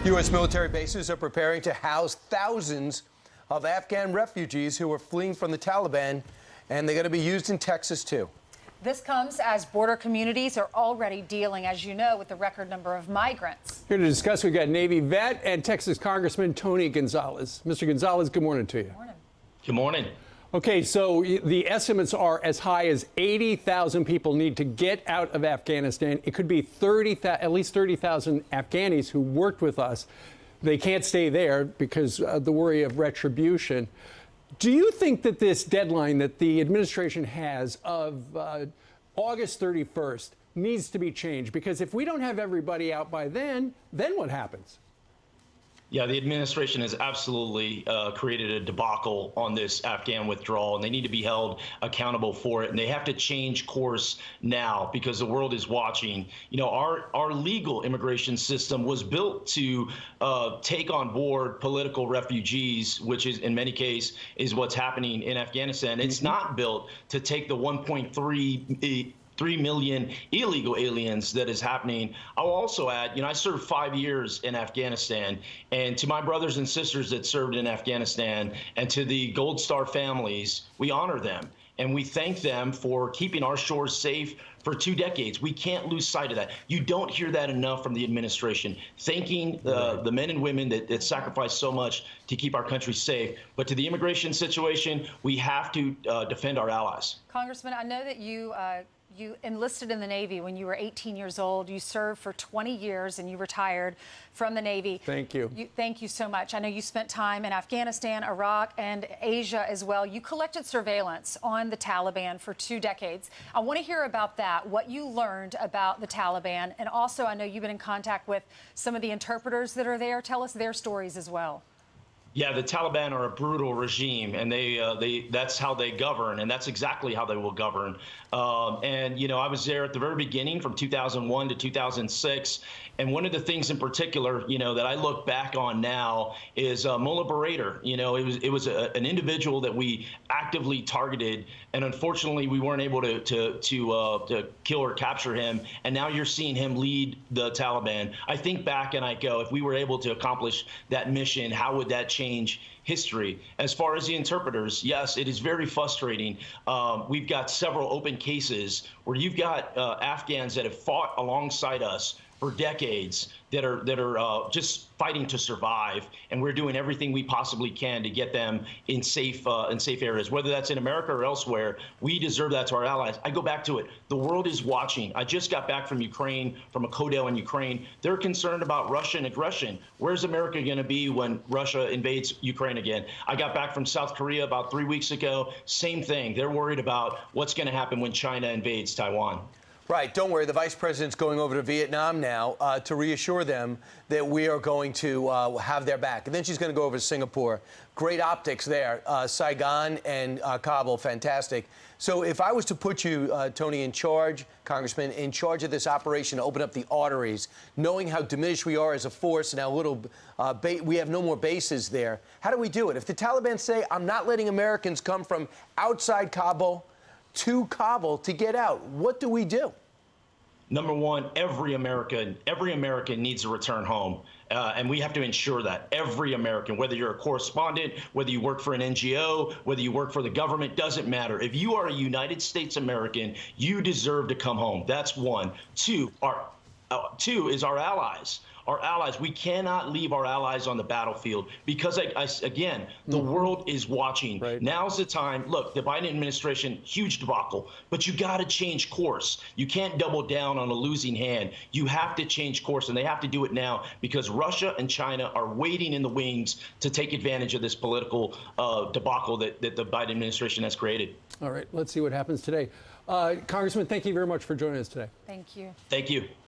U.S. military bases are preparing to house thousands of Afghan refugees who are fleeing from the Taliban, and they're going to be used in Texas, too. This comes as border communities are already dealing, as you know, with the record number of migrants. Here to discuss, we've got Navy vet and Texas Congressman Tony Gonzalez. Mr. Gonzalez, good morning to you. Good morning. Good morning. Okay, so the estimates are as high as 80,000 people need to get out of Afghanistan. It could be at least 30,000 Afghanis who worked with us. They can't stay there because of the worry of retribution. Do you think that this deadline that the administration has of August 31st needs to be changed? Because if we don't have everybody out by then what happens? Yeah, the administration has absolutely created a debacle on this Afghan withdrawal, and they need to be held accountable for it. And they have to change course now because the world is watching. You know, our legal immigration system was built to take on board political refugees, which is in many cases is what's happening in Afghanistan. It's not built to take the 3 million illegal aliens that is happening. I'll also add, I served 5 years in Afghanistan, and to my brothers and sisters that served in Afghanistan and to the Gold Star families, we honor them and we thank them for keeping our shores safe for 2 decades. We can't lose sight of that. You don't hear that enough from the administration, thanking the men and women that sacrificed so much to keep our country safe. But to the immigration situation, we have to defend our allies. Congressman, I know that you enlisted in the Navy when you were 18 years old. You served for 20 years and you retired from the Navy. Thank you. Thank you so much. I know you spent time in Afghanistan, Iraq, and Asia as well. You collected surveillance on the Taliban for 2 decades. I want to hear about that, what you learned about the Taliban. And also, I know you've been in contact with some of the interpreters that are there. Tell us their stories as well. Yeah, the Taliban are a brutal regime, and that's how they govern, and that's exactly how they will govern. I was there at the very beginning from 2001 to 2006, and one of the things in particular, that I look back on now is Mullah Barater. It was an individual that we actively targeted, and unfortunately, we weren't able to kill or capture him. And now you're seeing him lead the Taliban. I think back and I go, if we were able to accomplish that mission, how would that change history? As far as the interpreters, yes, it is very frustrating. We've got several open cases where you've got Afghans that have fought alongside us for decades that are just fighting to survive, and we're doing everything we possibly can to get them in safe areas, whether that's in America or elsewhere. We deserve that to our allies. I go back to it. The world is watching. I just got back from Ukraine, from a CODEL in Ukraine. They're concerned about Russian aggression. Where's America going to be when Russia invades Ukraine again? I got back from South Korea about 3 weeks ago. Same thing. They're worried about what's going to happen when China invades Taiwan. Right. Don't worry. The vice president's going over to Vietnam now to reassure them that we are going to have their back. And then she's going to go over to Singapore. Great optics there. Saigon and Kabul, fantastic. So if I was to put you, Tony, in charge, Congressman, in charge of this operation to open up the arteries, knowing how diminished we are as a force and how little we have no more bases there, how do we do it? If the Taliban say, I'm not letting Americans come from outside Kabul to Kabul to get out, what do we do? Number one, every American needs to return home. And we have to ensure that every American, whether you're a correspondent, whether you work for an NGO, whether you work for the government, doesn't matter. If you are a United States American, you deserve to come home. That's one. Two is our allies. Our allies, we cannot leave our allies on the battlefield because, again, the world is watching. Right. Now's the time. Look, the Biden administration, huge debacle, but you got to change course. You can't double down on a losing hand. You have to change course, and they have to do it now because Russia and China are waiting in the wings to take advantage of this political debacle that the Biden administration has created. All right, let's see what happens today. Congressman, thank you very much for joining us today. Thank you. Thank you.